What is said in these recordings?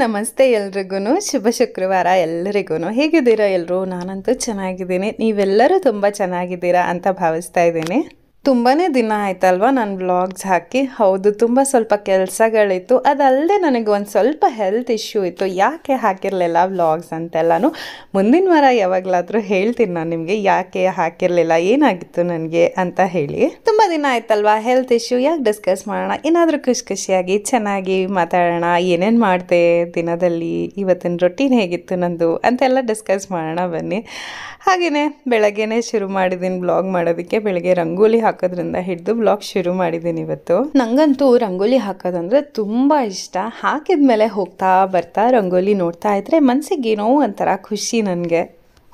ನಮಸ್ತೆ ಎಲ್ರಿಗೂ ಶುಭ ಶುಕ್ರವಾರ ಎಲ್ಲರಿಗೂ ಹೇಗಿದ್ದೀರಾ ಎಲ್ಲರೂ ನಾನಂತೂ ಚೆನ್ನಾಗಿದ್ದೀನಿ ನೀವೆಲ್ಲರೂ ತುಂಬ ಚೆನ್ನಾಗಿದ್ದೀರಾ ಅಂತ ಭಾವಿಸ್ತಾ ಇದ್ದೀನಿ ತುಂಬಾನೇ ದಿನ ಆಯ್ತಲ್ವಾ ನಾನು ವ್ಲಾಗ್ಸ್ ಹಾಕಿ ಹೌದು ತುಂಬ ಸ್ವಲ್ಪ ಕೆಲಸಗಳಿತ್ತು ಅದಲ್ಲದೆ ನನಗೆ ಒಂದು ಸ್ವಲ್ಪ ಹೆಲ್ತ್ ಇಶ್ಯೂ ಇತ್ತು ಯಾಕೆ ಹಾಕಿರಲಿಲ್ಲ ವ್ಲಾಗ್ಸ್ ಅಂತೆಲ್ಲನೂ ಮುಂದಿನ ವಾರ ಯಾವಾಗಲಾದರೂ ಹೇಳ್ತೀನಿ ನಾನು ನಿಮಗೆ ಯಾಕೆ ಹಾಕಿರಲಿಲ್ಲ ಏನಾಗಿತ್ತು ನನಗೆ ಅಂತ ಹೇಳಿ ತುಂಬ ದಿನ ಆಯ್ತಲ್ವಾ ಹೆಲ್ತ್ ಇಶ್ಯೂ ಯಾಕೆ ಡಿಸ್ಕಸ್ ಮಾಡೋಣ ಏನಾದರೂ ಖುಷಿಯಾಗಿ ಚೆನ್ನಾಗಿ ಮಾತಾಡೋಣ ಏನೇನು ಮಾಡಿದೆ ದಿನದಲ್ಲಿ ಇವತ್ತಿನ ರೊಟೀನ್ ಹೇಗಿತ್ತು ನಂದು ಅಂತೆಲ್ಲ ಡಿಸ್ಕಸ್ ಮಾಡೋಣ ಬನ್ನಿ ಹಾಗೆಯೇ ಬೆಳಗ್ಗೆನೇ ಶುರು ಮಾಡಿದ್ದೀನಿ ಬ್ಲಾಗ್ ಮಾಡೋದಕ್ಕೆ ಬೆಳಗ್ಗೆ ರಂಗೋಲಿ ಹಾಕೋದ್ರಿಂದ ಹಿಡಿದು ಬ್ಲಾಗ್ ಶುರು ಮಾಡಿದ್ದೀನಿ ಇವತ್ತು ನಂಗಂತೂ ರಂಗೋಲಿ ಹಾಕೋದಂದ್ರೆ ತುಂಬ ಇಷ್ಟ ಹಾಕಿದ್ಮೇಲೆ ಹೋಗ್ತಾ ಬರ್ತಾ ರಂಗೋಲಿ ನೋಡ್ತಾ ಇದ್ರೆ ಮನಸ್ಸಿಗೆ ಏನೋ ಒಂಥರ ಖುಷಿ ನನಗೆ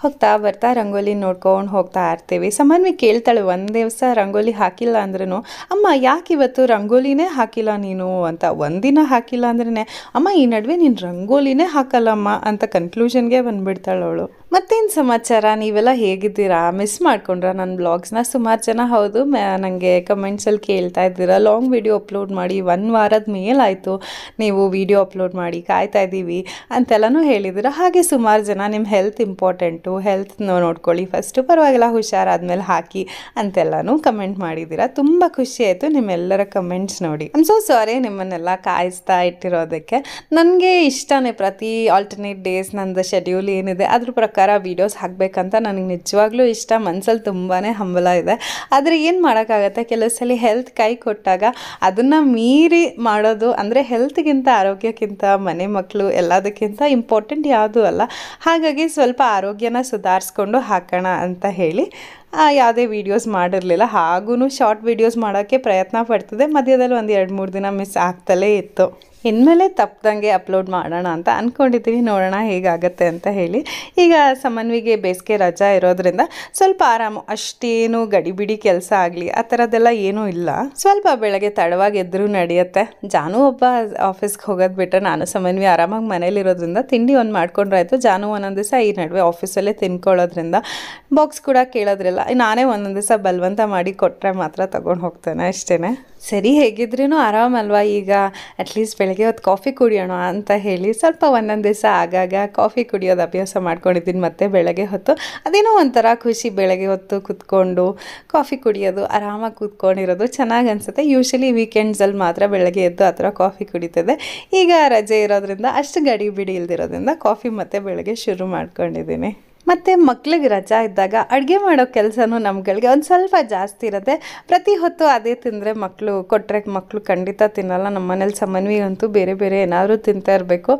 ಹೋಗ್ತಾ ಬರ್ತಾ ರಂಗೋಲಿ ನೋಡ್ಕೊಂಡು ಹೋಗ್ತಾ ಇರ್ತೀವಿ ಸಾಮಾನ್ಯವಾಗಿ ಕೇಳ್ತಾಳೆ ಒಂದು ದಿವಸ ರಂಗೋಲಿ ಹಾಕಿಲ್ಲ ಅಂದ್ರೂ ಅಮ್ಮ ಯಾಕೆ ಇವತ್ತು ರಂಗೋಲಿನೇ ಹಾಕಿಲ್ಲ ನೀನು ಅಂತ ಒಂದಿನ ಹಾಕಿಲ್ಲ ಅಂದ್ರೇ ಅಮ್ಮ ಈ ನಡುವೆ ನೀನು ರಂಗೋಲಿನೇ ಹಾಕಲ್ಲಮ್ಮ ಅಂತ ಕನ್ಕ್ಲೂಷನ್ಗೆ ಬಂದುಬಿಡ್ತಾಳೆ ಅವಳು ಮತ್ತೇನು ಸಮಾಚಾರ ನೀವೆಲ್ಲ ಹೇಗಿದ್ದೀರಾ ಮಿಸ್ ಮಾಡ್ಕೊಂಡ್ರ ನನ್ನ ಬ್ಲಾಗ್ಸ್ನ ಸುಮಾರು ಜನ ಹೌದು ನನಗೆ ಕಮೆಂಟ್ಸಲ್ಲಿ ಕೇಳ್ತಾ ಇದ್ದೀರಾ ಲಾಂಗ್ ವಿಡಿಯೋ ಅಪ್ಲೋಡ್ ಮಾಡಿ 1 ವಾರದ ಮೇಲಾಯಿತು ನೀವು ವಿಡಿಯೋ ಅಪ್ಲೋಡ್ ಮಾಡಿ ಕಾಯ್ತಾ ಇದ್ದೀವಿ ಅಂತೆಲ್ಲನೂ ಹೇಳಿದ್ದೀರಾ ಹಾಗೆ ಸುಮಾರು ಜನ ನಿಮ್ಮ ಹೆಲ್ತ್ ಇಂಪಾರ್ಟೆಂಟು ಹೆಲ್ತ್ ನೋಡ್ಕೊಳ್ಳಿ ಫಸ್ಟು ಪರವಾಗಿಲ್ಲ ಹುಷಾರಾದ್ಮೇಲೆ ಹಾಕಿ ಅಂತೆಲ್ಲನೂ ಕಮೆಂಟ್ ಮಾಡಿದ್ದೀರಾ ತುಂಬ ಖುಷಿ ಆಯಿತು ನಿಮ್ಮೆಲ್ಲರ ಕಮೆಂಟ್ಸ್ ನೋಡಿ ಐಮ್ ಸೋ ಸಾರಿ ನಿಮ್ಮನ್ನೆಲ್ಲ ಕಾಯಿಸ್ತಾ ಇಟ್ಟಿರೋದಕ್ಕೆ ನನಗೆ ಇಷ್ಟನೇ ಪ್ರತಿ ಆಲ್ಟರ್ನೇಟ್ ಡೇಸ್ ನಂದು ಶೆಡ್ಯೂಲ್ ಏನಿದೆ ಅದ್ರ ಪ್ರಕಾರ ವೀಡಿಯೋಸ್ ಹಾಕಬೇಕಂತ ನನಗೆ ನಿಜವಾಗ್ಲೂ ಇಷ್ಟ ಮನಸ್ಸಲ್ಲಿ ತುಂಬಾ ಹಂಬಲ ಇದೆ ಆದರೆ ಏನು ಮಾಡೋಕ್ಕಾಗತ್ತೆ ಕೆಲವು ಸಲ ಹೆಲ್ತ್ ಕೈ ಕೊಟ್ಟಾಗ ಅದನ್ನು ಮೀರಿ ಮಾಡೋದು ಅಂದರೆ ಹೆಲ್ತ್ಗಿಂತ ಆರೋಗ್ಯಕ್ಕಿಂತ ಮನೆ ಮಕ್ಕಳು ಎಲ್ಲದಕ್ಕಿಂತ ಇಂಪಾರ್ಟೆಂಟ್ ಯಾವುದೂ ಅಲ್ಲ ಹಾಗಾಗಿ ಸ್ವಲ್ಪ ಆರೋಗ್ಯನ ಸುಧಾರಿಸ್ಕೊಂಡು ಹಾಕೋಣ ಅಂತ ಹೇಳಿ ಯಾವುದೇ ವೀಡಿಯೋಸ್ ಮಾಡಿರಲಿಲ್ಲ ಹಾಗೂ ಶಾರ್ಟ್ ವೀಡಿಯೋಸ್ ಮಾಡೋಕ್ಕೆ ಪ್ರಯತ್ನ ಪಡ್ತಿದ್ದೆ ಮಧ್ಯದಲ್ಲಿ ಒಂದು 2-3 ದಿನ ಮಿಸ್ ಆಗ್ತಲೇ ಇತ್ತು ಇನ್ಮೇಲೆ ತಪ್ಪದಂಗೆ ಅಪ್ಲೋಡ್ ಮಾಡೋಣ ಅಂತ ಅಂದ್ಕೊಂಡಿದ್ದೀನಿ ನೋಡೋಣ ಹೇಗಾಗತ್ತೆ ಅಂತ ಹೇಳಿ ಈಗ ಸಾಮಾನ್ಯವಾಗಿ ಬೇಸಿಗೆ ರಜಾ ಇರೋದ್ರಿಂದ ಸ್ವಲ್ಪ ಆರಾಮು ಅಷ್ಟೇನು ಗಡಿಬಿಡಿ ಕೆಲಸ ಆಗಲಿ ಆ ಥರದ್ದೆಲ್ಲ ಏನೂ ಇಲ್ಲ ಸ್ವಲ್ಪ ಬೆಳಗ್ಗೆ ತಡವಾಗಿ ಎದ್ರೂ ನಡೆಯುತ್ತೆ ಜಾನು ಒಬ್ಬ ಆಫೀಸ್ಗೆ ಹೋಗೋದು ಬಿಟ್ಟರೆ ನಾನು ಸಾಮಾನ್ಯವಾಗಿ ಆರಾಮಾಗಿ ಮನೇಲಿರೋದ್ರಿಂದ ತಿಂಡಿ ಒಂದು ಮಾಡ್ಕೊಂಡ್ರಾಯ್ತು ಜಾನು ಒಂದೊಂದು ದಿವಸ ಈ ನಡುವೆ ಆಫೀಸಲ್ಲೇ ತಿನ್ಕೊಳ್ಳೋದ್ರಿಂದ ಬಾಕ್ಸ್ ಕೂಡ ಕೇಳೋದ್ರಿಲ್ಲ ನಾನೇ ಒಂದೊಂದು ದಿವಸ ಬಲವಂತ ಮಾಡಿ ಕೊಟ್ಟರೆ ಮಾತ್ರ ತೊಗೊಂಡು ಹೋಗ್ತಾನೆ ಅಷ್ಟೇ ಸರಿ ಹೇಗಿದ್ರೂ ಆರಾಮಲ್ವಾ ಈಗ ಅಟ್ಲೀಸ್ಟ್ ಬೆಳಗ್ಗೆ ಹೊತ್ತು ಕಾಫಿ ಕುಡಿಯೋಣ ಅಂತ ಹೇಳಿ ಸ್ವಲ್ಪ ಒಂದೊಂದು ದಿವಸ ಆಗಾಗ ಕಾಫಿ ಕುಡಿಯೋದು ಅಭ್ಯಾಸ ಮಾಡ್ಕೊಂಡಿದ್ದೀನಿ ಮತ್ತೆ ಬೆಳಗ್ಗೆ ಹೊತ್ತು ಅದೇನೋ ಒಂಥರ ಖುಷಿ ಬೆಳಗ್ಗೆ ಹೊತ್ತು ಕೂತ್ಕೊಂಡು ಕಾಫಿ ಕುಡಿಯೋದು ಆರಾಮಾಗಿ ಕೂತ್ಕೊಂಡಿರೋದು ಚೆನ್ನಾಗಿ ಅನಿಸುತ್ತೆ ಯೂಶಲಿ ವೀಕೆಂಡ್ಸಲ್ಲಿ ಮಾತ್ರ ಬೆಳಗ್ಗೆ ಎದ್ದು ಆ ಥರ ಕಾಫಿ ಕುಡಿತದೆ ಈಗ ರಜೆ ಇರೋದ್ರಿಂದ ಅಷ್ಟು ಗಡಿಬಿಡಿ ಇಲ್ದಿರೋದ್ರಿಂದ ಕಾಫಿ ಮತ್ತೆ ಬೆಳಗ್ಗೆ ಶುರು ಮಾಡ್ಕೊಂಡಿದ್ದೀನಿ ಮತ್ತು ಮಕ್ಳಿಗೆ ರಜಾ ಇದ್ದಾಗ ಅಡುಗೆ ಮಾಡೋ ಕೆಲಸನೂ ನಮ್ಗಳಿಗೆ ಒಂದು ಸ್ವಲ್ಪ ಜಾಸ್ತಿ ಇರುತ್ತೆ ಪ್ರತಿ ಹೊತ್ತು ಅದೇ ತಿಂದರೆ ಮಕ್ಕಳು ಖಂಡಿತ ತಿನ್ನಲ್ಲ ನಮ್ಮ ಮನೇಲಿ ಸಾಮಾನ್ಯವಂತೂ ಬೇರೆ ಬೇರೆ ಏನಾದರೂ ತಿಂತಾ ಇರಬೇಕು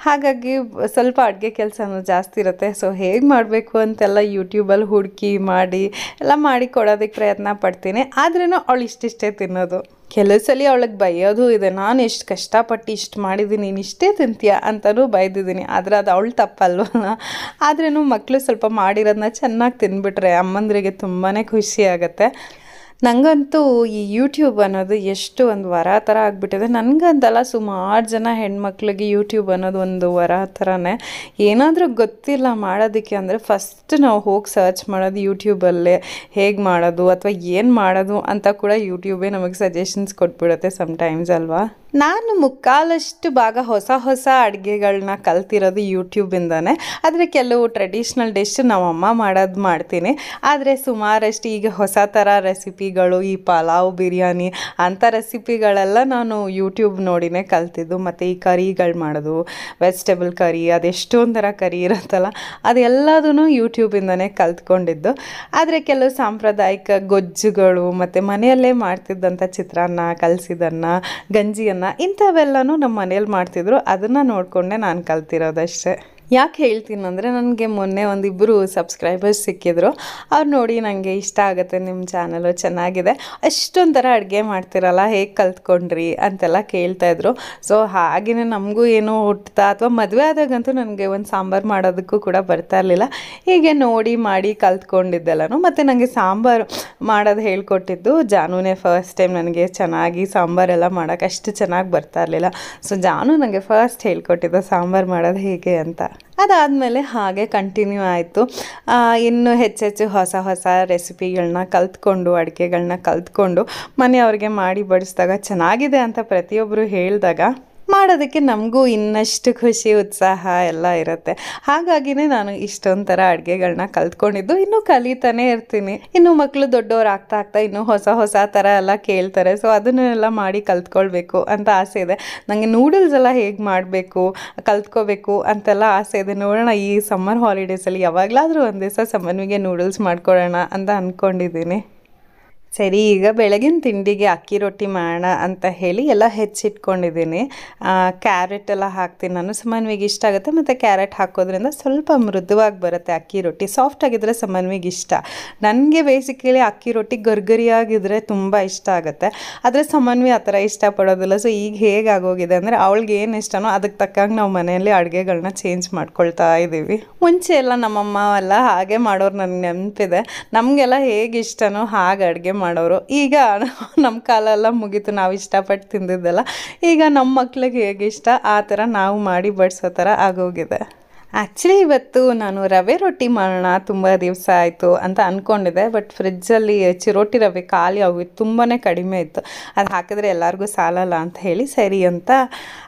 ಹಾಗಾಗಿ ಸ್ವಲ್ಪ ಅಡುಗೆ ಕೆಲಸನೂ ಜಾಸ್ತಿ ಇರುತ್ತೆ ಸೊ ಹೇಗೆ ಮಾಡಬೇಕು ಅಂತೆಲ್ಲ ಯೂಟ್ಯೂಬಲ್ಲಿ ಹುಡುಕಿ ಮಾಡಿ ಎಲ್ಲ ಮಾಡಿ ಕೊಡೋದಕ್ಕೆ ಪ್ರಯತ್ನ ಪಡ್ತೀನಿ ಆದ್ರೂ ಅವಳು ಇಷ್ಟಿಷ್ಟೇ ತಿನ್ನೋದು ಕೆಲವು ಸಲ ಅವಳಿಗೆ ಬೈಯೋದು ಇದೆ ನಾನು ಎಷ್ಟು ಕಷ್ಟಪಟ್ಟು ಇಷ್ಟು ಮಾಡಿದ್ದೀನಿ ನೀನು ಇಷ್ಟೇ ತಿಂತೀಯ ಅಂತಲೂ ಬೈದಿದ್ದೀನಿ ಆದರೆ ಅದು ಅವಳು ತಪ್ಪಲ್ವ ಆದ್ರೂ ಮಕ್ಕಳು ಸ್ವಲ್ಪ ಮಾಡಿರೋದನ್ನ ಚೆನ್ನಾಗಿ ತಿಂದ್ಬಿಟ್ರೆ ಅಮ್ಮಂದ್ರಿಗೆ ತುಂಬಾ ಖುಷಿ ಆಗುತ್ತೆ ನನಗಂತೂ ಈ ಯೂಟ್ಯೂಬ್ ಅನ್ನೋದು ಎಷ್ಟು ಒಂದು ವರ ಥರ ಆಗಿಬಿಟ್ಟಿದೆ ನನಗಂತಲ್ಲ ಸುಮಾರು ಜನ ಹೆಣ್ಮಕ್ಳಿಗೆ ಯೂಟ್ಯೂಬ್ ಅನ್ನೋದು ಒಂದು ವರ ಥರನೇ ಏನಾದರೂ ಗೊತ್ತಿಲ್ಲ ಮಾಡೋದಕ್ಕೆ ಅಂದರೆ ಫಸ್ಟ್ ನಾವು ಹೋಗಿ ಸರ್ಚ್ ಮಾಡೋದು ಯೂಟ್ಯೂಬಲ್ಲೇ ಹೇಗೆ ಮಾಡೋದು ಅಥವಾ ಏನು ಮಾಡೋದು ಅಂತ ಕೂಡ ಯೂಟ್ಯೂಬೇ ನಮಗೆ ಸಜೆಷನ್ಸ್ ಕೊಟ್ಬಿಡುತ್ತೆ ಸಮ್ಟೈಮ್ಸ್ ಅಲ್ವಾ ನಾನು ಮುಕ್ಕಾಲಷ್ಟು ಭಾಗ ಹೊಸ ಅಡುಗೆಗಳನ್ನ ಕಲ್ತಿರೋದು ಯೂಟ್ಯೂಬಿಂದನೇ ಆದರೆ ಕೆಲವು ಟ್ರೆಡಿಷ್ನಲ್ ಡಿಶ್ ನಮ್ಮಮ್ಮ ಮಾಡೋದು ಮಾಡ್ತೀನಿ ಆದರೆ ಸುಮಾರಷ್ಟು ಈಗ ಹೊಸ ಥರ ರೆಸಿಪಿಗಳು ಈ ಪಲಾವ್ ಬಿರಿಯಾನಿ ಅಂಥ ರೆಸಿಪಿಗಳೆಲ್ಲ ನಾನು ಯೂಟ್ಯೂಬ್ ನೋಡಿನೇ ಕಲ್ತಿದ್ದು ಮತ್ತು ಈ ಕರಿಗಳು ಮಾಡೋದು ವೆಜಿಟೇಬಲ್ ಕರಿ ಅದೆಷ್ಟೊಂದು ಥರ ಕರಿ ಇರುತ್ತಲ್ಲ ಅದೆಲ್ಲದೂ ಯೂಟ್ಯೂಬಿಂದನೇ ಕಲ್ತ್ಕೊಂಡಿದ್ದು ಆದರೆ ಕೆಲವು ಸಾಂಪ್ರದಾಯಿಕ ಗೊಜ್ಜುಗಳು ಮತ್ತು ಮನೆಯಲ್ಲೇ ಮಾಡ್ತಿದ್ದಂಥ ಚಿತ್ರಾನ್ನ ಕಲಸಿದನ್ನ ಗಂಜಿಯನ್ನು ಇಂಥವೆಲ್ಲನೂ ನಮ್ಮ ಮನೇಲಿ ಮಾಡ್ತಿದ್ರು ಅದನ್ನು ನೋಡಿಕೊಂಡೆ ನಾನು ಕಲ್ತಿರೋದಷ್ಟೇ ಯಾಕೆ ಹೇಳ್ತೀನಿ ಅಂದರೆ ನನಗೆ ಮೊನ್ನೆ ಒಂದಿಬ್ಬರು ಸಬ್ಸ್ಕ್ರೈಬರ್ಸ್ ಸಿಕ್ಕಿದ್ರು ಅವ್ರು ನೋಡಿ ನನಗೆ ಇಷ್ಟ ಆಗುತ್ತೆ ನಿಮ್ಮ ಚಾನಲು ಚೆನ್ನಾಗಿದೆ ಅಷ್ಟೊಂಥರ ಅಡುಗೆ ಮಾಡ್ತಿರಲ್ಲ ಹೇಗೆ ಕಲ್ತ್ಕೊಂಡ್ರಿ ಅಂತೆಲ್ಲ ಕೇಳ್ತಾಯಿದ್ರು ಸೊ ಹಾಗೆಯೇ ನಮಗೂ ಏನೋ ಹುಟ್ತಾ ಅಥವಾ ಮದುವೆ ಆದಾಗಂತೂ ನನಗೆ ಒಂದು ಸಾಂಬಾರು ಮಾಡೋದಕ್ಕೂ ಕೂಡ ಬರ್ತಾ ಇರಲಿಲ್ಲ ಹೀಗೆ ನೋಡಿ ಮಾಡಿ ಕಲ್ತ್ಕೊಂಡಿದ್ದೆಲ್ಲನೂ ಮತ್ತು ನನಗೆ ಸಾಂಬಾರು ಮಾಡೋದು ಹೇಳ್ಕೊಟ್ಟಿದ್ದು ಜಾನುನೇ ಫಸ್ಟ್ ಟೈಮ್ ನನಗೆ ಚೆನ್ನಾಗಿ ಸಾಂಬಾರೆಲ್ಲ ಮಾಡೋಕ್ಕೆ ಅಷ್ಟು ಚೆನ್ನಾಗಿ ಬರ್ತಾ ಇರಲಿಲ್ಲ ಸೊ ಜಾನು ನನಗೆ ಫಸ್ಟ್ ಹೇಳ್ಕೊಟ್ಟಿದ್ದು ಸಾಂಬಾರು ಮಾಡೋದು ಹೇಗೆ ಅಂತ ಅದಾದಮೇಲೆ ಹಾಗೆ ಕಂಟಿನ್ಯೂ ಆಯಿತು ಇನ್ನು ಹೆಚ್ಚೆಚ್ಚು ಹೊಸ ರೆಸಿಪಿಗಳನ್ನ ಕಲ್ತ್ಕೊಂಡು ಅಡುಗೆಗಳನ್ನ ಕಲ್ತ್ಕೊಂಡು ಮನೆಯವ್ರಿಗೆ ಮಾಡಿ ಬಡಿಸಿದಾಗ ಚೆನ್ನಾಗಿದೆ ಅಂತ ಪ್ರತಿಯೊಬ್ಬರು ಹೇಳಿದಾಗ ಮಾಡೋದಕ್ಕೆ ನಮಗೂ ಇನ್ನಷ್ಟು ಖುಷಿ ಉತ್ಸಾಹ ಎಲ್ಲ ಇರುತ್ತೆ. ಹಾಗಾಗಿನೇ ನಾನು ಇಷ್ಟೊಂದು ಥರ ಅಡುಗೆಗಳನ್ನ ಕಲ್ತ್ಕೊಂಡಿದ್ದು, ಇನ್ನೂ ಕಲಿತಾನೇ ಇರ್ತೀನಿ. ಇನ್ನು ಮಕ್ಕಳು ದೊಡ್ಡವ್ರು ಆಗ್ತಾ ಆಗ್ತಾ ಇನ್ನೂ ಹೊಸ ಹೊಸ ಥರ ಎಲ್ಲ ಕೇಳ್ತಾರೆ. ಸೊ ಅದನ್ನೆಲ್ಲ ಮಾಡಿ ಕಲ್ತ್ಕೊಳ್ಬೇಕು ಅಂತ ಆಸೆ ಇದೆ. ನನಗೆ ನೂಡಲ್ಸ್ ಎಲ್ಲ ಹೇಗೆ ಮಾಡಬೇಕು ಕಲ್ತ್ಕೋಬೇಕು ಅಂತೆಲ್ಲ ಆಸೆ ಇದೆ. ನೋಡೋಣ ಈ ಸಮ್ಮರ್ ಹಾಲಿಡೇಸಲ್ಲಿ ಯಾವಾಗಲಾದರೂ ಒಂದು ದಿವಸ ಸಮ್ಮರ್ವಿಗೆ ನೂಡಲ್ಸ್ ಮಾಡ್ಕೊಳ್ಳೋಣ ಅಂತ ಅಂದ್ಕೊಂಡಿದ್ದೀನಿ. ಸರಿ, ಈಗ ಬೆಳಗಿನ ತಿಂಡಿಗೆ ಅಕ್ಕಿ ರೊಟ್ಟಿ ಮಾಡೋಣ ಅಂತ ಹೇಳಿ ಎಲ್ಲ ಹೆಚ್ಚಿಟ್ಕೊಂಡಿದ್ದೀನಿ. ಕ್ಯಾರೆಟ್ ಎಲ್ಲ ಹಾಕ್ತೀನಿ ನಾನು. ಸಮನ್ವಿಗೆ ಇಷ್ಟ ಆಗುತ್ತೆ, ಮತ್ತು ಕ್ಯಾರೆಟ್ ಹಾಕೋದ್ರಿಂದ ಸ್ವಲ್ಪ ಮೃದುವಾಗಿ ಬರುತ್ತೆ ಅಕ್ಕಿ ರೊಟ್ಟಿ. ಸಾಫ್ಟ್ ಆಗಿದ್ದರೆ ಸಮನ್ವಿಗೆ ಇಷ್ಟ. ನನಗೆ ಬೇಸಿಕಲಿ ಅಕ್ಕಿ ರೊಟ್ಟಿ ಗರ್ಗರಿಯಾಗಿದ್ದರೆ ತುಂಬ ಇಷ್ಟ ಆಗುತ್ತೆ. ಆದರೆ ಸಮನ್ವಿ ಆ ಥರ ಇಷ್ಟಪಡೋದಿಲ್ಲ. ಸೊ ಈಗ ಹೇಗಾಗೋಗಿದೆ ಅಂದರೆ ಅವಳಿಗೆ ಏನು ಇಷ್ಟನೋ ಅದಕ್ಕೆ ತಕ್ಕಂಗೆ ನಾವು ಮನೆಯಲ್ಲಿ ಅಡುಗೆಗಳನ್ನ ಚೇಂಜ್ ಮಾಡ್ಕೊಳ್ತಾ ಇದ್ದೀವಿ. ಮುಂಚೆ ಎಲ್ಲ ನಮ್ಮಮ್ಮ ಎಲ್ಲ ಹಾಗೆ ಮಾಡೋರು ನನಗೆ ನೆನಪಿದೆ. ನಮಗೆಲ್ಲ ಹೇಗೆ ಇಷ್ಟನೋ ಹಾಗೆ ಅಡುಗೆ ಮಾಡೋರು. ಈಗ ನಮ್ಮ ಕಾಲೆಲ್ಲ ಮುಗೀತು, ನಾವು ಇಷ್ಟಪಟ್ಟು ತಿಂದಿದ್ದೆಲ್ಲ. ಈಗ ನಮ್ಮ ಮಕ್ಳಿಗೆ ಹೇಗೆ ಇಷ್ಟ ಆ ಥರ ನಾವು ಮಾಡಿ ಬಡಿಸೋ ಥರ ಆಗೋಗಿದೆ. ಆ್ಯಕ್ಚುಲಿ ಇವತ್ತು ನಾನು ರವೆ ರೊಟ್ಟಿ ಮಾಡೋಣ ತುಂಬ ದಿವಸ ಆಯಿತು ಅಂತ ಅಂದ್ಕೊಂಡಿದ್ದೆ. ಬಟ್ ಫ್ರಿಜ್ಜಲ್ಲಿ ಚಿರೋಟಿ ರವೆ ಖಾಲಿ ಆಗೋಗಿತ್ತು, ತುಂಬಾ ಕಡಿಮೆ ಇತ್ತು. ಅದು ಹಾಕಿದ್ರೆ ಎಲ್ಲರಿಗೂ ಸಾಲಲ್ಲ ಅಂತ ಹೇಳಿ ಸರಿ ಅಂತ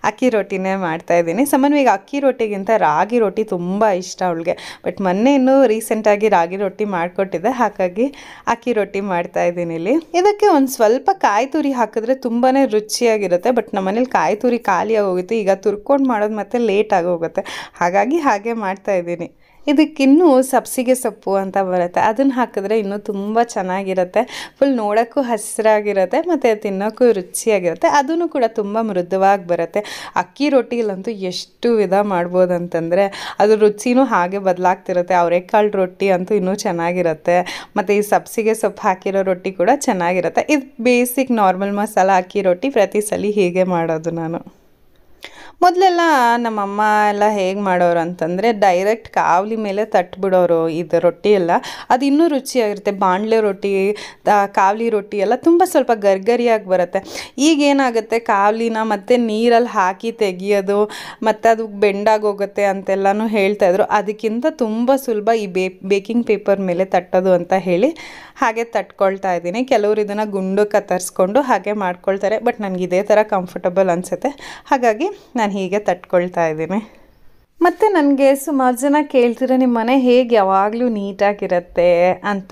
ಅಕ್ಕಿ ರೊಟ್ಟಿನೇ ಮಾಡ್ತಾಯಿದ್ದೀನಿ. ಸಮನ್ವಿಗೆ ಅಕ್ಕಿ ರೊಟ್ಟಿಗಿಂತ ರಾಗಿ ರೊಟ್ಟಿ ತುಂಬ ಇಷ್ಟ ಅವಳಿಗೆ. ಬಟ್ ಮೊನ್ನೆ ಇನ್ನೂ ರೀಸೆಂಟಾಗಿ ರಾಗಿ ರೊಟ್ಟಿ ಮಾಡಿಕೊಟ್ಟಿದ್ದೆ, ಹಾಗಾಗಿ ಅಕ್ಕಿ ರೊಟ್ಟಿ ಮಾಡ್ತಾಯಿದ್ದೀನಿ ಇಲ್ಲಿ. ಇದಕ್ಕೆ ಒಂದು ಸ್ವಲ್ಪ ಕಾಯಿ ತುರಿ ಹಾಕಿದ್ರೆ ತುಂಬಾ ರುಚಿಯಾಗಿರುತ್ತೆ. ಬಟ್ ನಮ್ಮನೇಲಿ ಕಾಯಿ ತುರಿ ಖಾಲಿ ಆಗೋಗಿತ್ತು. ಈಗ ತುರ್ಕೊಂಡು ಮಾಡೋದು ಮತ್ತೆ ಲೇಟ್ ಆಗೋಗುತ್ತೆ, ಹಾಗಾಗಿ ಹಾಗೆ ಮಾಡ್ತಾಯಿದ್ದೀನಿ. ಇದಕ್ಕಿನ್ನೂ ಸಬ್ಸಿಗೆ ಸೊಪ್ಪು ಅಂತ ಬರುತ್ತೆ, ಅದನ್ನು ಹಾಕಿದ್ರೆ ಇನ್ನೂ ತುಂಬ ಚೆನ್ನಾಗಿರುತ್ತೆ. ಫುಲ್ ನೋಡೋಕ್ಕೂ ಹಸಿರಾಗಿರುತ್ತೆ ಮತ್ತು ತಿನ್ನೋಕ್ಕೂ ರುಚಿಯಾಗಿರುತ್ತೆ. ಅದೂ ಕೂಡ ತುಂಬ ಮೃದುವಾಗಿ ಬರುತ್ತೆ. ಅಕ್ಕಿ ರೊಟ್ಟಿಲಂತೂ ಎಷ್ಟು ವಿಧ ಮಾಡ್ಬೋದು ಅಂತಂದರೆ ಅದು ರುಚಿನೂ ಹಾಗೆ ಬದಲಾಗ್ತಿರುತ್ತೆ. ಅವರೆಕಾಳು ರೊಟ್ಟಿ ಅಂತೂ ಇನ್ನೂ ಚೆನ್ನಾಗಿರುತ್ತೆ. ಮತ್ತು ಈ ಸಬ್ಸಿಗೆ ಸೊಪ್ಪು ಹಾಕಿರೋ ರೊಟ್ಟಿ ಕೂಡ ಚೆನ್ನಾಗಿರುತ್ತೆ. ಇದು ಬೇಸಿಕ್ ನಾರ್ಮಲ್ ಮಸಾಲ ಅಕ್ಕಿ ರೊಟ್ಟಿ. ಪ್ರತಿ ಸಲ ಹೀಗೆ ಮಾಡೋದು ನಾನು. ಮೊದಲೆಲ್ಲ ನಮ್ಮಮ್ಮ ಎಲ್ಲ ಹೇಗೆ ಮಾಡೋರು ಅಂತಂದರೆ ಡೈರೆಕ್ಟ್ ಕಾವಲಿ ಮೇಲೆ ತಟ್ಬಿಡೋರು ಇದು ರೊಟ್ಟಿ ಎಲ್ಲ. ಅದು ಇನ್ನೂ ರುಚಿಯಾಗಿರುತ್ತೆ. ಬಾಣಲೆ ರೊಟ್ಟಿ, ಕಾವಲಿ ರೊಟ್ಟಿ ಎಲ್ಲ ತುಂಬ ಸ್ವಲ್ಪ ಗರ್ಗರಿಯಾಗಿ ಬರುತ್ತೆ. ಈಗೇನಾಗುತ್ತೆ, ಕಾವಲಿನ ಮತ್ತು ನೀರಲ್ಲಿ ಹಾಕಿ ತೆಗಿಯೋದು ಮತ್ತು ಅದು ಬೆಂಡಾಗೋಗುತ್ತೆ ಅಂತೆಲ್ಲನೂ ಹೇಳ್ತಾಯಿದ್ರು. ಅದಕ್ಕಿಂತ ತುಂಬ ಸುಲಭ ಈ ಬೇಕಿಂಗ್ ಪೇಪರ್ ಮೇಲೆ ತಟ್ಟೋದು ಅಂತ ಹೇಳಿ ಹಾಗೆ ತಟ್ಕೊಳ್ತಾ ಇದ್ದೀನಿ. ಕೆಲವರು ಇದನ್ನು ಗುಂಡು ಕತ್ತರಿಸ್ಕೊಂಡು ಹಾಗೆ ಮಾಡ್ಕೊಳ್ತಾರೆ. ಬಟ್ ನನಗೆ ಇದೇ ಥರ ಕಂಫರ್ಟಬಲ್ ಅನಿಸುತ್ತೆ, ಹಾಗಾಗಿ ನಾನು ಹೀಗೆ ತಟ್ಕೊಳ್ತಾ ಇದ್ದೀನಿ. ಮತ್ತು ನನಗೆ ಸುಮಾರು ಜನ ಕೇಳ್ತೀರ ನಿಮ್ಮ ಮನೆ ಹೇಗೆ ಯಾವಾಗಲೂ ನೀಟಾಗಿರುತ್ತೆ ಅಂತ.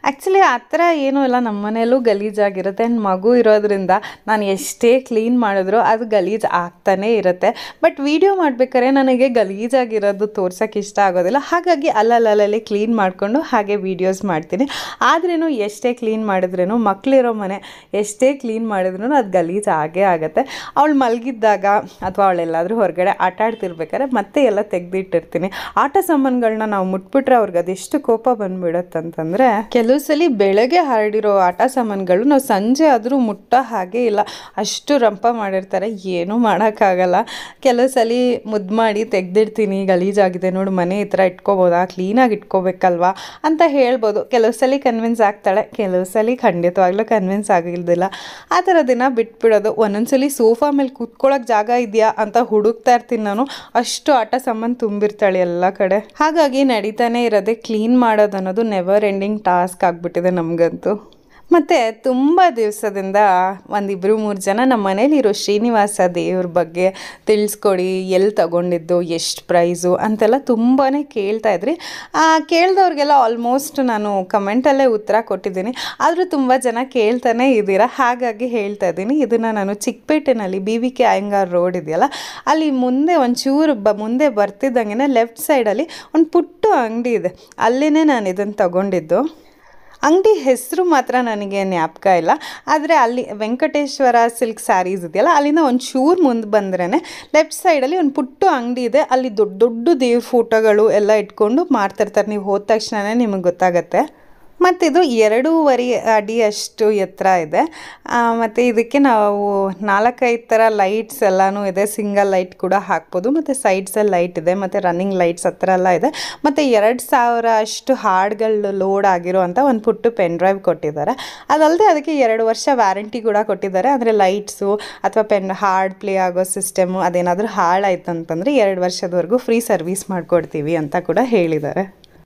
ಆ್ಯಕ್ಚುಲಿ ಆ ಥರ ಏನೂ ಇಲ್ಲ, ನಮ್ಮ ಮನೆಯಲ್ಲೂ ಗಲೀಜಾಗಿರುತ್ತೆ. ನನ್ನ ಮಗು ಇರೋದ್ರಿಂದ ನಾನು ಎಷ್ಟೇ ಕ್ಲೀನ್ ಮಾಡಿದ್ರೂ ಅದು ಗಲೀಜು ಆಗ್ತಾನೇ ಇರುತ್ತೆ. ಬಟ್ ವಿಡಿಯೋ ಮಾಡಬೇಕಾದ್ರೆ ನನಗೆ ಗಲೀಜಾಗಿರೋದು ತೋರ್ಸೋಕ್ಕೆ ಇಷ್ಟ ಆಗೋದಿಲ್ಲ, ಹಾಗಾಗಿ ಅಲ್ಲಲ್ಲಿ ಕ್ಲೀನ್ ಮಾಡಿಕೊಂಡು ಹಾಗೆ ವೀಡಿಯೋಸ್ ಮಾಡ್ತೀನಿ. ಆದ್ರೂ ಎಷ್ಟೇ ಕ್ಲೀನ್ ಮಾಡಿದ್ರೂ, ಮಕ್ಕಳಿರೋ ಮನೆ ಎಷ್ಟೇ ಕ್ಲೀನ್ ಮಾಡಿದ್ರೂ ಅದು ಗಲೀಜು ಆಗೇ ಆಗುತ್ತೆ. ಅವಳು ಮಲಗಿದ್ದಾಗ ಅಥವಾ ಅವಳೆಲ್ಲಾದರೂ ಹೊರಗಡೆ ಆಟ ಆಡ್ತಿರ್ಬೇಕಾದ್ರೆ ಮತ್ತೆ ಎಲ್ಲ ತೆಗೆದಿಟ್ಟಿರ್ತೀನಿ. ಆಟ ಸಾಮಾನುಗಳನ್ನ ನಾವು ಮುಟ್ಬಿಟ್ರೆ ಅವ್ರಿಗೆ ಅದೆಷ್ಟು ಕೋಪ ಬಂದ್ಬಿಡತ್ತಂತಂದರೆ, ಕೆಲವು ಸಲ ಬೆಳಗ್ಗೆ ಹರಡಿರೋ ಆಟ ಸಾಮಾನುಗಳು ನಾವು ಸಂಜೆ ಆದರೂ ಮುಟ್ಟೋ ಹಾಗೆ ಇಲ್ಲ, ಅಷ್ಟು ರಂಪ ಮಾಡಿರ್ತಾರೆ. ಏನೂ ಮಾಡೋಕ್ಕಾಗಲ್ಲ. ಕೆಲವು ಸಲ ಮುದ್ದು ಮಾಡಿ ತೆಗೆದಿಡ್ತೀನಿ, ಗಲೀಜಾಗಿದೆ ನೋಡು ಮನೆ ಈ ಥರ ಇಟ್ಕೋಬೋದಾ, ಕ್ಲೀನಾಗಿ ಇಟ್ಕೋಬೇಕಲ್ವಾ ಅಂತ ಹೇಳ್ಬೋದು. ಕೆಲವು ಸಲ ಕನ್ವಿನ್ಸ್ ಆಗ್ತಾಳೆ, ಕೆಲವು ಸಲ ಖಂಡಿತವಾಗ್ಲೂ ಕನ್ವಿನ್ಸ್ ಆಗಿಲ್ದಿಲ್ಲ. ಆ ಥರ ದಿನ ಬಿಟ್ಬಿಡೋದು. ಒಂದೊಂದ್ಸಲಿ ಸೋಫಾ ಮೇಲೆ ಕೂತ್ಕೊಳ್ಳೋಕೆ ಜಾಗ ಇದೆಯಾ ಅಂತ ಹುಡುಕ್ತಾ ಇರ್ತೀನಿ ನಾನು, ಅಷ್ಟು ಆಟ ಸಾಮಾನು ತುಂಬಿರ್ತಾಳೆ ಎಲ್ಲ ಕಡೆ. ಹಾಗಾಗಿ ನಡೀತಾನೆ ಇರೋದೆ ಕ್ಲೀನ್ ಮಾಡೋದು ಅನ್ನೋದು ನೆವರ್ ಎಂಡಿಂಗ್ ಟಾಸ್ಕ್ ಆಗಿಬಿಟ್ಟಿದೆ ನಮಗಂತೂ. ಮತ್ತು ತುಂಬ ದಿವಸದಿಂದ 1-2-3 ಜನ ನಮ್ಮ ಮನೇಲಿರೋ ಶ್ರೀನಿವಾಸ ದೇವ್ರ ಬಗ್ಗೆ ತಿಳಿಸ್ಕೊಡಿ, ಎಲ್ಲಿ ತಗೊಂಡಿದ್ದು, ಎಷ್ಟು ಪ್ರೈಸು ಅಂತೆಲ್ಲ ತುಂಬಾ ಕೇಳ್ತಾಯಿದ್ರಿ. ಕೇಳಿದವ್ರಿಗೆಲ್ಲ ಆಲ್ಮೋಸ್ಟ್ ನಾನು ಕಮೆಂಟಲ್ಲೇ ಉತ್ತರ ಕೊಟ್ಟಿದ್ದೀನಿ. ಆದರೂ ತುಂಬ ಜನ ಕೇಳ್ತಾನೆ ಇದ್ದೀರಾ, ಹಾಗಾಗಿ ಹೇಳ್ತಾ ಇದ್ದೀನಿ. ಇದನ್ನು ನಾನು ಚಿಕ್ಕಪೇಟೆನಲ್ಲಿ BVK ಅಯ್ಯಂಗಾರ್ ರೋಡ್ ಇದೆಯಲ್ಲ, ಅಲ್ಲಿ ಮುಂದೆ ಒಂಚೂರು ಮುಂದೆ ಬರ್ತಿದ್ದಂಗೆ ಲೆಫ್ಟ್ ಸೈಡಲ್ಲಿ ಒಂದು ಪುಟ್ಟ ಅಂಗಡಿ ಇದೆ, ಅಲ್ಲೇ ನಾನು ಇದನ್ನು ತಗೊಂಡಿದ್ದು. ಅಂಗಡಿ ಹೆಸರು ಮಾತ್ರ ನನಗೆ ಜ್ಞಾಪಕ ಇಲ್ಲ, ಆದರೆ ಅಲ್ಲಿ ವೆಂಕಟೇಶ್ವರ ಸಿಲ್ಕ್ ಸ್ಯಾರೀಸ್ ಇದೆಯಲ್ಲ, ಅಲ್ಲಿಂದ ಒಂದು ಚೂರು ಮುಂದೆ ಬಂದ್ರೇ ಲೆಫ್ಟ್ ಸೈಡಲ್ಲಿ ಒಂದು ಪುಟ್ಟ ಅಂಗಡಿ ಇದೆ. ಅಲ್ಲಿ ದೊಡ್ಡ ದೊಡ್ಡ ದೇವ್ರ ಫೋಟೋಗಳು ಎಲ್ಲ ಇಟ್ಕೊಂಡು ಮಾರ್ತಿರ್ತಾರೆ. ನೀವು ಹೋದ ತಕ್ಷಣವೇ ನಿಮಗೆ ಗೊತ್ತಾಗತ್ತೆ. ಮತ್ತಿದು 2.5 ಅಡಿ ಅಷ್ಟು ಎತ್ತರ ಇದೆ. ಮತ್ತು ಇದಕ್ಕೆ ನಾವು 4-5 ಥರ ಲೈಟ್ಸ್ ಎಲ್ಲನೂ ಇದೆ. ಸಿಂಗಲ್ ಲೈಟ್ ಕೂಡ ಹಾಕ್ಬೋದು, ಮತ್ತು ಸೈಡ್ಸಲ್ಲಿ ಲೈಟ್ ಇದೆ, ಮತ್ತು ರನ್ನಿಂಗ್ ಲೈಟ್ಸ್ ಹತ್ರ ಎಲ್ಲ ಇದೆ. ಮತ್ತು 2000 ಅಷ್ಟು ಹಾಡುಗಳು ಲೋಡ್ ಆಗಿರೋ ಅಂಥ ಒಂದು ಪುಟ್ಟು ಪೆನ್ ಡ್ರೈವ್ ಕೊಟ್ಟಿದ್ದಾರೆ. ಅದಲ್ಲದೆ ಅದಕ್ಕೆ 2 ವರ್ಷ ವ್ಯಾರಂಟಿ ಕೂಡ ಕೊಟ್ಟಿದ್ದಾರೆ. ಅಂದರೆ ಲೈಟ್ಸು ಅಥವಾ ಹಾಡು ಪ್ಲೇ ಆಗೋ ಸಿಸ್ಟಮು ಅದೇನಾದರೂ ಹಾಳಾಯ್ತು ಅಂತಂದರೆ 2 ವರ್ಷದವರೆಗೂ ಫ್ರೀ ಸರ್ವಿಸ್ ಮಾಡಿಕೊಡ್ತೀವಿ ಅಂತ ಕೂಡ ಹೇಳಿದ್ದಾರೆ.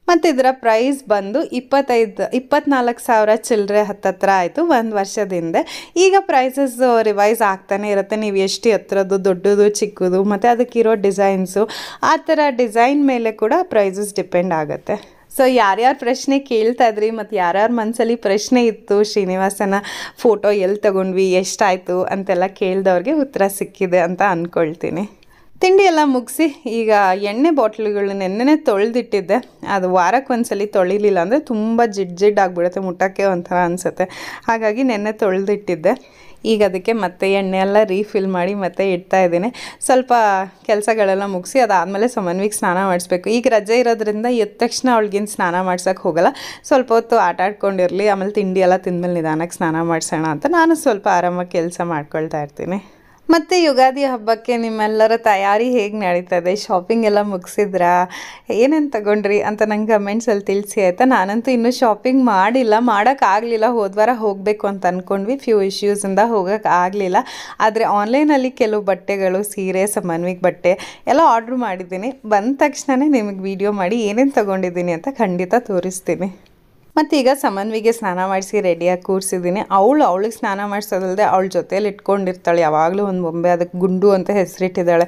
ಮತ್ತು ಇದರ ಪ್ರೈಸ್ ಬಂದು 24,000 ಚಿಲ್ಲರೆ ಹತ್ತತ್ರ ಆಯಿತು ಒಂದು ವರ್ಷದಿಂದ. ಈಗ ಪ್ರೈಸಸ್ ರಿವೈಸ್ ಆಗ್ತಾನೆ ಇರುತ್ತೆ, ನೀವು ಎಷ್ಟು ಎತ್ತರದ್ದು, ದೊಡ್ಡದು, ಚಿಕ್ಕದು, ಮತ್ತು ಅದಕ್ಕಿರೋ ಡಿಸೈನ್ಸು, ಆ ಥರ ಡಿಸೈನ್ ಮೇಲೆ ಕೂಡ ಪ್ರೈಸಸ್ ಡಿಪೆಂಡ್ ಆಗುತ್ತೆ. ಸೊ ಯಾರ್ಯಾರು ಪ್ರಶ್ನೆ ಕೇಳ್ತಾ ಇದ್ರಿ ಮತ್ತು ಯಾರ್ಯಾರ ಮನಸ್ಸಲ್ಲಿ ಪ್ರಶ್ನೆ ಇತ್ತು ಶ್ರೀನಿವಾಸನ ಫೋಟೋ ಎಲ್ಲಿ ತೊಗೊಂಡ್ವಿ, ಎಷ್ಟಾಯಿತು ಅಂತೆಲ್ಲ ಕೇಳಿದವ್ರಿಗೆ ಉತ್ತರ ಸಿಕ್ಕಿದೆ ಅಂತ ಅಂದ್ಕೊಳ್ತೀನಿ. ತಿಂಡಿ ಎಲ್ಲ ಮುಗಿಸಿ ಈಗ ಎಣ್ಣೆ ಬಾಟ್ಲುಗಳು ನೆನ್ನೆ ತೊಳೆದಿಟ್ಟಿದ್ದೆ. ಅದು ವಾರಕ್ಕೆ ಒಂದ್ಸಲಿ ತೊಳಿಲಿಲ್ಲ ಅಂದರೆ ತುಂಬ ಜಿಡ್ಡು ಆಗಿಬಿಡುತ್ತೆ, ಮುಟ್ಟಕ್ಕೆ ಒಂಥರ ಅನಿಸುತ್ತೆ. ಹಾಗಾಗಿ ನೆನ್ನೆ ತೊಳೆದಿಟ್ಟಿದ್ದೆ. ಈಗ ಅದಕ್ಕೆ ಮತ್ತೆ ಎಣ್ಣೆ ಎಲ್ಲ ರೀಫಿಲ್ ಮಾಡಿ ಮತ್ತೆ ಇಡ್ತಾ ಇದ್ದೀನಿ. ಸ್ವಲ್ಪ ಕೆಲಸಗಳೆಲ್ಲ ಮುಗಿಸಿ ಅದಾದಮೇಲೆ ಸಮನ್ವಿಗೆ ಸ್ನಾನ ಮಾಡಿಸ್ಬೇಕು. ಈಗ ರಜೆ ಇರೋದ್ರಿಂದ ಎದ್ದ ತಕ್ಷಣ ಅವಳಿಗೇನು ಸ್ನಾನ ಮಾಡ್ಸೋಕ್ಕೆ ಹೋಗಲ್ಲ, ಸ್ವಲ್ಪ ಹೊತ್ತು ಆಟ ಆಡ್ಕೊಂಡಿರಲಿ, ಆಮೇಲೆ ತಿಂಡಿ ಎಲ್ಲ ತಿಂದಮೇಲೆ ನಿಧಾನಕ್ಕೆ ಸ್ನಾನ ಮಾಡಿಸೋಣ ಅಂತ ನಾನು ಸ್ವಲ್ಪ ಆರಾಮಾಗಿ ಕೆಲಸ ಮಾಡ್ಕೊಳ್ತಾ ಇರ್ತೀನಿ. ಮತ್ತು ಯುಗಾದಿ ಹಬ್ಬಕ್ಕೆ ನಿಮ್ಮೆಲ್ಲರ ತಯಾರಿ ಹೇಗೆ ನಡೀತದೆ, ಶಾಪಿಂಗ್ ಎಲ್ಲ ಮುಗಿಸಿದ್ರಾ, ಏನೇನು ತಗೊಂಡ್ರಿ ಅಂತ ನಂಗೆ ಕಮೆಂಟ್ಸಲ್ಲಿ ತಿಳಿಸಿ ಆಯಿತಾ. ನಾನಂತೂ ಇನ್ನೂ ಶಾಪಿಂಗ್ ಮಾಡಿಲ್ಲ, ಮಾಡೋಕ್ಕಾಗಲಿಲ್ಲ. ಹೋದ್ವಾರ ಹೋಗಬೇಕು ಅಂತ ಅಂದ್ಕೊಂಡ್ವಿ, ಫ್ಯೂ ಇಶ್ಯೂಸಿಂದ ಹೋಗೋಕ್ಕಾಗಲಿಲ್ಲ. ಆದರೆ ಆನ್ಲೈನಲ್ಲಿ ಕೆಲವು ಬಟ್ಟೆಗಳು, ಸೀರೆ, ಸಮನ್ವಿಗೆ ಬಟ್ಟೆ ಎಲ್ಲ ಆರ್ಡ್ರ್ ಮಾಡಿದ್ದೀನಿ. ಬಂದ ತಕ್ಷಣವೇ ನಿಮಗೆ ವಿಡಿಯೋ ಮಾಡಿ ಏನೇನು ತೊಗೊಂಡಿದ್ದೀನಿ ಅಂತ ಖಂಡಿತ ತೋರಿಸ್ತೀನಿ. ಮತ್ತೀಗ ಸಮನ್ವಿಗೆ ಸ್ನಾನ ಮಾಡಿಸಿ ರೆಡಿಯಾಗಿ ಕೂರಿಸಿದ್ದೀನಿ. ಅವಳಿಗೆ ಸ್ನಾನ ಮಾಡಿಸೋದಲ್ಲದೆ ಅವಳ ಜೊತೆಯಲ್ಲಿ ಇಟ್ಕೊಂಡಿರ್ತಾಳೆ ಯಾವಾಗಲೂ ಒಂದು ಬೊಂಬೆ, ಅದಕ್ಕೆ ಗುಂಡು ಅಂತ ಹೆಸರಿಟ್ಟಿದ್ದಾಳೆ.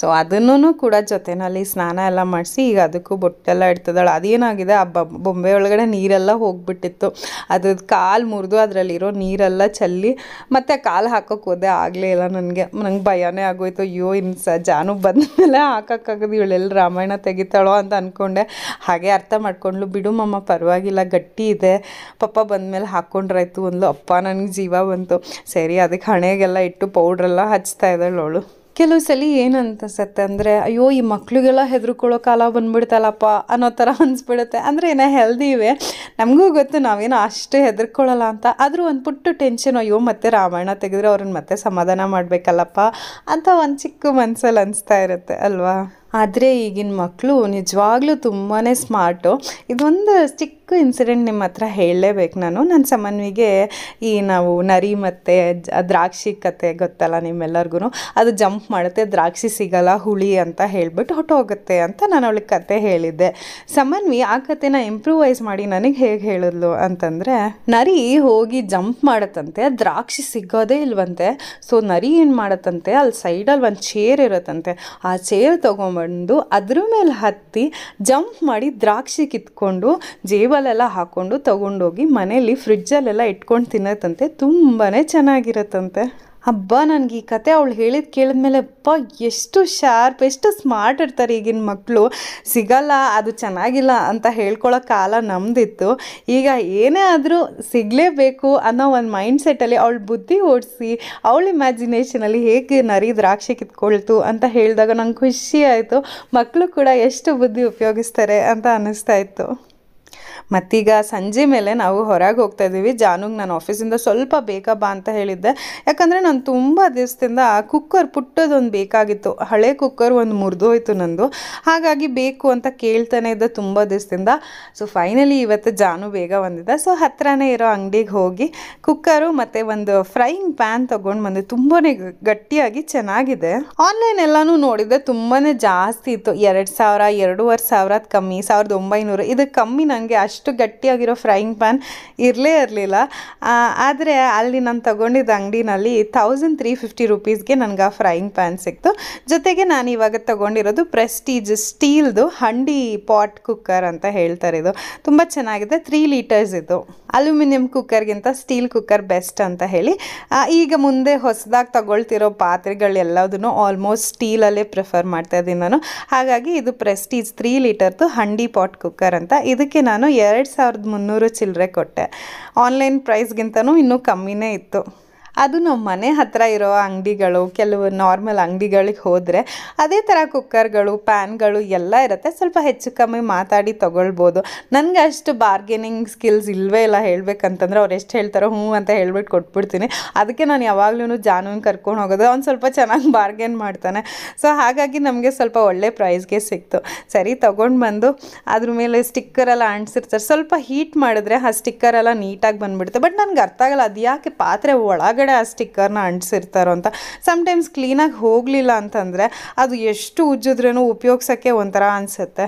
ಸೊ ಅದನ್ನೂ ಕೂಡ ಜೊತೆಯಲ್ಲಿ ಸ್ನಾನ ಎಲ್ಲ ಮಾಡಿಸಿ ಈಗ ಅದಕ್ಕೂ ಬೊಟ್ಟೆಲ್ಲ ಇಡ್ತಿದ್ದಾಳೆ. ಅದೇನಾಗಿದೆ, ಆ ಬೊಂಬೆ ಒಳಗಡೆ ನೀರೆಲ್ಲ ಹೋಗಿಬಿಟ್ಟಿತ್ತು. ಅದ್ರದ್ದು ಕಾಲು ಮುರಿದು ಅದರಲ್ಲಿರೋ ನೀರೆಲ್ಲ ಚೆಲ್ಲಿ ಮತ್ತು ಕಾಲು ಹಾಕೋಕ್ಕೆ ಹೋದೆ, ಆಗಲೇ ಇಲ್ಲ. ನಂಗೆ ಭಯನೇ ಆಗೋಯ್ತು. ಅಯ್ಯೋ ಇನ್ನು ಜಾನು ಬಂದಮೇಲೆ ಹಾಕೋಕ್ಕಾಗೋದು, ಇವಳೆಲ್ಲ ರಾಮಾಯಣ ತೆಗಿತಾಳೋ ಅಂತ ಅಂದ್ಕೊಂಡೆ. ಹಾಗೆ ಅರ್ಥ ಮಾಡ್ಕೊಂಡ್ಲು, ಬಿಡು ಮಮ್ಮ ಪರವಾಗಿಲ್ಲ, ಗಟ್ಟಿ ಇದೆ, ಪಪ್ಪ ಬಂದಮೇಲೆ ಹಾಕ್ಕೊಂಡ್ರಾಯ್ತು ಅಂದ್ಲು. ಅಪ್ಪ ನನಗೆ ಜೀವ ಬಂತು. ಸರಿ ಅದಕ್ಕೆ ಹಣೆಗೆಲ್ಲ ಇಟ್ಟು ಪೌಡ್ರೆಲ್ಲ ಹಚ್ತಾ ಇದ್ದಾಳೆ ಅವಳು. ಕೆಲವು ಸಲ ಏನು ಅನ್ಸುತ್ತೆ ಅಂದರೆ, ಅಯ್ಯೋ ಈ ಮಕ್ಳಿಗೆಲ್ಲ ಹೆದರ್ಕೊಳ್ಳೋ ಕಾಲ ಬಂದ್ಬಿಡ್ತಲ್ಲಪ್ಪ ಅನ್ನೋ ಥರ ಅನಿಸ್ಬಿಡುತ್ತೆ. ಅಂದರೆ ಏನೋ ಹೆಲ್ದಿ ಇವೆ, ನಮಗೂ ಗೊತ್ತು ನಾವೇನೋ ಅಷ್ಟು ಹೆದರ್ಕೊಳ್ಳಲ್ಲ ಅಂತ. ಆದರೂ ಒಂದು ಪುಟ್ಟು ಟೆನ್ಷನ್, ಅಯ್ಯೋ ಮತ್ತೆ ರಾಮಾಯಣ ತೆಗೆದ್ರೆ ಅವ್ರನ್ನ ಮತ್ತೆ ಸಮಾಧಾನ ಮಾಡಬೇಕಲ್ಲಪ್ಪ ಅಂತ ಒಂದು ಚಿಕ್ಕ ಮನಸ್ಸಲ್ಲಿ ಅನಿಸ್ತಾ ಇರುತ್ತೆ ಅಲ್ವಾ. ಆದರೆ ಈಗಿನ ಮಕ್ಕಳು ನಿಜವಾಗ್ಲೂ ತುಂಬಾ ಸ್ಮಾರ್ಟು. ಇದೊಂದು ಚಿಕ್ಕ ಇನ್ಸಿಡೆಂಟ್ ನಿಮ್ಮ ಹತ್ರ ಹೇಳಲೇಬೇಕು ನಾನು. ನನ್ನ ಸಮನ್ವಿಗೆ ಈ ನಾವು ನರಿ ಮತ್ತು ದ್ರಾಕ್ಷಿ ಕತೆ ಗೊತ್ತಲ್ಲ ನಿಮ್ಮೆಲ್ಲರಿಗೂ, ಅದು ಜಂಪ್ ಮಾಡುತ್ತೆ, ದ್ರಾಕ್ಷಿ ಸಿಗಲ್ಲ, ಹುಳಿ ಅಂತ ಹೇಳಿಬಿಟ್ಟು ಹೊಟ್ಟೋಗುತ್ತೆ ಅಂತ ನಾನು ಅವಳಿಗೆ ಕತೆ ಹೇಳಿದ್ದೆ. ಸಮನ್ವಿ ಆ ಕತೆನ ಇಂಪ್ರೂವೈಸ್ ಮಾಡಿ ನನಗೆ ಹೇಗೆ ಹೇಳಿದ್ಲು ಅಂತಂದರೆ, ನರಿ ಹೋಗಿ ಜಂಪ್ ಮಾಡುತ್ತಂತೆ, ದ್ರಾಕ್ಷಿ ಸಿಗೋದೇ ಇಲ್ವಂತೆ. ಸೊ ನರಿ ಏನು ಮಾಡುತ್ತಂತೆ, ಅಲ್ಲಿ ಸೈಡಲ್ಲಿ ಒಂದು ಚೇರ್ ಇರುತ್ತಂತೆ, ಆ ಚೇರ್ ತೊಗೊಂಬಂದು ಅದ್ರ ಮೇಲೆ ಹತ್ತಿ ಜಂಪ್ ಮಾಡಿ ದ್ರಾಕ್ಷಿ ಕಿತ್ಕೊಂಡು ಜೇಬಲೆಲ್ಲ ಹಾಕ್ಕೊಂಡು ತೊಗೊಂಡೋಗಿ ಮನೇಲಿ ಫ್ರಿಜ್ಜಲ್ಲೆಲ್ಲ ಇಟ್ಕೊಂಡು ತಿನ್ನತ್ತಂತೆ. ತುಂಬಾ ಚೆನ್ನಾಗಿರತ್ತಂತೆ. ಹಬ್ಬ ನನಗೆ ಈ ಕತೆ ಅವಳು ಹೇಳಿದ ಕೇಳಿದ್ಮೇಲೆ ಅಪ್ಪ ಎಷ್ಟು ಶಾರ್ಪ್, ಎಷ್ಟು ಸ್ಮಾರ್ಟ್ ಇರ್ತಾರೆ ಈಗಿನ ಮಕ್ಕಳು. ಸಿಗಲ್ಲ, ಅದು ಚೆನ್ನಾಗಿಲ್ಲ ಅಂತ ಹೇಳ್ಕೊಳ್ಳೋ ಕಾಲ ನಮ್ಮದಿತ್ತು. ಈಗ ಏನೇ ಆದರೂ ಸಿಗಲೇಬೇಕು ಅನ್ನೋ ಒಂದು ಮೈಂಡ್ಸೆಟ್ಟಲ್ಲಿ ಅವಳು ಬುದ್ಧಿ ಓಡಿಸಿ ಅವಳ ಇಮ್ಯಾಜಿನೇಷನಲ್ಲಿ ಹೇಗೆ ನರಿ ದ್ರಾಕ್ಷಿ ಕಿತ್ಕೊಳ್ತು ಅಂತ ಹೇಳಿದಾಗ ನಂಗೆ ಖುಷಿ ಆಯಿತು. ಮಕ್ಕಳು ಕೂಡ ಎಷ್ಟು ಬುದ್ಧಿ ಉಪಯೋಗಿಸ್ತಾರೆ ಅಂತ ಅನ್ನಿಸ್ತಾ ಇತ್ತು. ಮತ್ತೀಗ ಸಂಜೆ ಮೇಲೆ ನಾವು ಹೊರಗೆ ಹೋಗ್ತಾ ಇದ್ದೀವಿ. ಜಾನುಗೆ ನಾನು ಆಫೀಸಿಂದ ಸ್ವಲ್ಪ ಬೇಗ ಬಾ ಅಂತ ಹೇಳಿದ್ದೆ, ಯಾಕಂದರೆ ನಾನು ತುಂಬ ದಿವಸದಿಂದ ಕುಕ್ಕರ್ ಪುಟ್ಟದೊಂದು ಬೇಕಾಗಿತ್ತು. ಹಳೆ ಕುಕ್ಕರ್ ಒಂದು ಮುರಿದೋಯ್ತು ನಂದು, ಹಾಗಾಗಿ ಬೇಕು ಅಂತ ಕೇಳ್ತಾನೆ ಇದ್ದೆ ತುಂಬ ದಿವಸದಿಂದ. ಸೊ ಫೈನಲಿ ಇವತ್ತು ಜಾನು ಬೇಗ ಬಂದಿದ್ದೆ. ಸೊ ಹತ್ರನೇ ಇರೋ ಅಂಗಡಿಗೆ ಹೋಗಿ ಕುಕ್ಕರು ಮತ್ತು ಒಂದು ಫ್ರೈಯಿಂಗ್ ಪ್ಯಾನ್ ತೊಗೊಂಡು ಬಂದೆ. ತುಂಬಾ ಗಟ್ಟಿಯಾಗಿ ಚೆನ್ನಾಗಿದೆ. ಆನ್ಲೈನ್ ಎಲ್ಲನೂ ನೋಡಿದ್ದೆ, ತುಂಬಾ ಜಾಸ್ತಿ ಇತ್ತು. 2,000, 2,500 ಕಮ್ಮಿ, 1,900 ಇದಕ್ಕೆ ಕಮ್ಮಿ. ನನಗೆ ಅಷ್ಟು ಗಟ್ಟಿಯಾಗಿರೋ ಫ್ರೈಯಿಂಗ್ ಪ್ಯಾನ್ ಇರಲಿಲ್ಲ. ಆದರೆ ಅಲ್ಲಿ ನಾನು ತಗೊಂಡಿದ್ದ ಅಂಗಡಿನಲ್ಲಿ 1,350 ರುಪೀಸ್ಗೆ ನನಗೆ ಆ ಫ್ರೈಯಿಂಗ್ ಪ್ಯಾನ್ ಸಿಕ್ತು. ಜೊತೆಗೆ ನಾನು ಇವಾಗ ತಗೊಂಡಿರೋದು ಪ್ರೆಸ್ಟೀಜ್ ಸ್ಟೀಲ್ದು ಹಂಡಿ ಪಾಟ್ ಕುಕ್ಕರ್ ಅಂತ ಹೇಳ್ತಾರೆ. ಇದು ತುಂಬ ಚೆನ್ನಾಗಿದೆ, 3 ಲೀಟರ್ಸ್ ಇದು. ಅಲ್ಯೂಮಿನಿಯಂ ಕುಕ್ಕರ್ಗಿಂತ ಸ್ಟೀಲ್ ಕುಕ್ಕರ್ ಬೆಸ್ಟ್ ಅಂತ ಹೇಳಿ ಈಗ ಮುಂದೆ ಹೊಸದಾಗಿ ತಗೊಳ್ತಿರೋ ಪಾತ್ರೆಗಳೆಲ್ಲದನ್ನು ಆಲ್ಮೋಸ್ಟ್ ಸ್ಟೀಲಲ್ಲೇ ಪ್ರಿಫರ್ ಮಾಡ್ತಾ ಇದ್ದೀನಿ ನಾನು. ಹಾಗಾಗಿ ಇದು ಪ್ರೆಸ್ಟೀಜ್ 3 ಲೀಟರ್ದು ಹಂಡಿ ಪಾಟ್ ಕುಕ್ಕರ್ ಅಂತ. ಇದಕ್ಕೆ ನಾನು 2,300 ಚಿಲ್ಲರೆ ಕೊಟ್ಟೆ. ಆನ್ಲೈನ್ ಪ್ರೈಸ್ಗಿಂತನೂ ಇನ್ನೂ ಕಮ್ಮಿನೇ ಇತ್ತು. ಅದು ನಮ್ಮ ಮನೆ ಹತ್ತಿರ ಇರೋ ಅಂಗಡಿಗಳು, ಕೆಲವು ನಾರ್ಮಲ್ ಅಂಗಡಿಗಳಿಗೆ ಹೋದರೆ ಅದೇ ಥರ ಕುಕ್ಕರ್ಗಳು, ಪ್ಯಾನ್ಗಳು ಎಲ್ಲ ಇರುತ್ತೆ. ಸ್ವಲ್ಪ ಹೆಚ್ಚು ಕಮ್ಮಿ ಮಾತಾಡಿ ತೊಗೊಳ್ಬೋದು. ನನಗೆ ಅಷ್ಟು ಬಾರ್ಗೇನಿಂಗ್ ಸ್ಕಿಲ್ಸ್ ಇಲ್ಲವೇ ಇಲ್ಲ. ಹೇಳಬೇಕಂತಂದ್ರೆ ಅವ್ರು ಎಷ್ಟು ಹೇಳ್ತಾರೋ ಹ್ಞೂ ಅಂತ ಹೇಳ್ಬಿಟ್ಟು ಕೊಟ್ಬಿಡ್ತೀನಿ. ಅದಕ್ಕೆ ನಾನು ಯಾವಾಗಲೂ ಜಾನುವಿನ ಕರ್ಕೊಂಡು ಹೋಗೋದು, ಅವ್ನು ಸ್ವಲ್ಪ ಚೆನ್ನಾಗಿ ಬಾರ್ಗೇನ್ ಮಾಡ್ತಾನೆ. ಸೊ ಹಾಗಾಗಿ ನಮಗೆ ಸ್ವಲ್ಪ ಒಳ್ಳೆ ಪ್ರೈಸ್ಗೆ ಸಿಕ್ತು. ಸರಿ ತೊಗೊಂಡು ಬಂದು ಅದ್ರ ಮೇಲೆ ಸ್ಟಿಕ್ಕರೆಲ್ಲ ಅಂಟಿಸಿರ್ತಾರೆ. ಸ್ವಲ್ಪ ಹೀಟ್ ಮಾಡಿದ್ರೆ ಆ ಸ್ಟಿಕ್ಕರೆಲ್ಲ ನೀಟಾಗಿ ಬಂದುಬಿಡುತ್ತೆ. ಬಟ್ ನನಗೆ ಅರ್ಥ ಆಗಲ್ಲ, ಅದು ಯಾಕೆ ಪಾತ್ರೆ ಒಳಗಡೆ ಆ ಸ್ಟಿಕ್ಕರ್ನ ಅಂಟಿಸಿರ್ತಾರೋ ಅಂತ. ಸಮ್ಟೈಮ್ಸ್ ಕ್ಲೀನಾಗಿ ಹೋಗಲಿಲ್ಲ ಅಂತಂದರೆ ಅದು ಎಷ್ಟು ಉಜ್ಜಿದ್ರೂ ಉಪಯೋಗಿಸೋಕ್ಕೆ ಒಂಥರ ಅನಿಸುತ್ತೆ.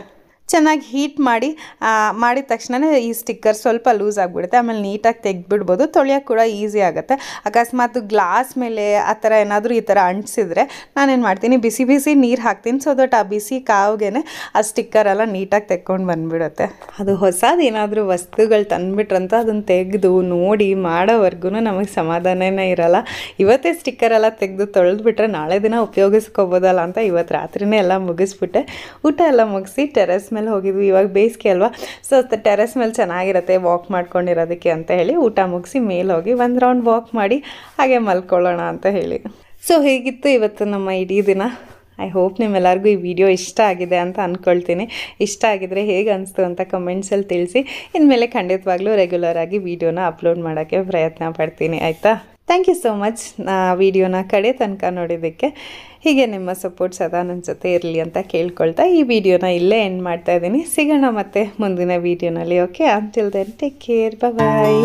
ಚೆನ್ನಾಗಿ ಹೀಟ್ ಮಾಡಿದ ತಕ್ಷಣವೇ ಈ ಸ್ಟಿಕ್ಕರ್ ಸ್ವಲ್ಪ ಲೂಸ್ ಆಗಿಬಿಡುತ್ತೆ. ಆಮೇಲೆ ನೀಟಾಗಿ ತೆಗೆದ್ಬಿಡ್ಬೋದು, ತೊಳೆಯೋಕ್ಕೆ ಕೂಡ ಈಸಿ ಆಗುತ್ತೆ. ಅಕಸ್ಮಾತ್ ಗ್ಲಾಸ್ ಮೇಲೆ ಆ ಥರ ಏನಾದರೂ ಈ ಥರ ಅಂಟಿಸಿದ್ರೆ ನಾನೇನು ಮಾಡ್ತೀನಿ, ಬಿಸಿ ಬಿಸಿ ನೀರು ಹಾಕ್ತೀನಿ. ಸೊ ದಟ್ ಆ ಬಿಸಿ ಕಾವ್ಗೆ ಆ ಸ್ಟಿಕ್ಕರೆಲ್ಲ ನೀಟಾಗಿ ತೆಕ್ಕೊಂಡು ಬಂದುಬಿಡುತ್ತೆ. ಅದು ಹೊಸದು ಏನಾದರೂ ವಸ್ತುಗಳು ತಂದುಬಿಟ್ರಂತ ಅದನ್ನು ತೆಗೆದು ನೋಡಿ ಮಾಡೋವರೆಗೂ ನಮಗೆ ಸಮಾಧಾನನೇ ಇರೋಲ್ಲ. ಇವತ್ತೇ ಸ್ಟಿಕ್ಕರೆಲ್ಲ ತೆಗೆದು ತೊಳೆದ್ಬಿಟ್ರೆ ನಾಳೆ ದಿನ ಉಪಯೋಗಿಸ್ಕೋಬೋದಲ್ಲ ಅಂತ ಇವತ್ತು ರಾತ್ರಿನೇ ಎಲ್ಲ ಮುಗಿಸ್ಬಿಟ್ಟೆ. ಊಟ ಎಲ್ಲ ಮುಗಿಸಿ ಟೆರೆಸ್ ಮೇಲೆ ಹೋಗಿದ್ವಿ. ಇವಾಗ ಬೇಸಿಗೆ ಅಲ್ವಾ, ಸೊ ಟೆರೆಸ್ ಮೇಲೆ ಚೆನ್ನಾಗಿರುತ್ತೆ ವಾಕ್ ಮಾಡ್ಕೊಂಡಿರೋದಕ್ಕೆ ಅಂತ ಹೇಳಿ ಊಟ ಮುಗಿಸಿ ಮೇಲೆ ಹೋಗಿ ಒಂದು ರೌಂಡ್ ವಾಕ್ ಮಾಡಿ ಹಾಗೆ ಮಲ್ಕೊಳ್ಳೋಣ ಅಂತ ಹೇಳಿ. ಸೊ ಹೇಗಿತ್ತು ಇವತ್ತು ನಮ್ಮ ಇಡೀ ದಿನ? ಐ ಹೋಪ್ ನಿಮ್ಮೆಲ್ಲರಿಗೂ ಈ ವಿಡಿಯೋ ಇಷ್ಟ ಆಗಿದೆ ಅಂತ ಅಂದ್ಕೊಳ್ತೀನಿ. ಇಷ್ಟ ಆಗಿದ್ರೆ ಹೇಗೆ ಅನಿಸ್ತು ಅಂತ ಕಮೆಂಟ್ಸಲ್ಲಿ ತಿಳಿಸಿ. ಇನ್ಮೇಲೆ ಖಂಡಿತವಾಗ್ಲೂ ರೆಗ್ಯುಲರ್ ಆಗಿ ವಿಡಿಯೋನ ಅಪ್ಲೋಡ್ ಮಾಡೋಕ್ಕೆ ಪ್ರಯತ್ನ ಪಡ್ತೀನಿ, ಆಯಿತಾ? ಥ್ಯಾಂಕ್ ಯು ಸೋ ಮಚ್ ವಿಡಿಯೋನ ಕಡೆ ತನಕ ನೋಡಿದ್ದಕ್ಕೆ. ಹೀಗೆ ನಿಮ್ಮ ಸಪೋರ್ಟ್ ಸದಾ ನನ್ನ ಜೊತೆ ಇರಲಿ ಅಂತ ಕೇಳ್ಕೊಳ್ತಾ ಈ ವಿಡಿಯೋನ ಇಲ್ಲೇ ಎಂಡ್ ಮಾಡ್ತಾ ಇದ್ದೀನಿ. ಸಿಗೋಣ ಮತ್ತೆ ಮುಂದಿನ ವಿಡಿಯೋನಲ್ಲಿ. Okay, until then take care, ಬಾಯ್.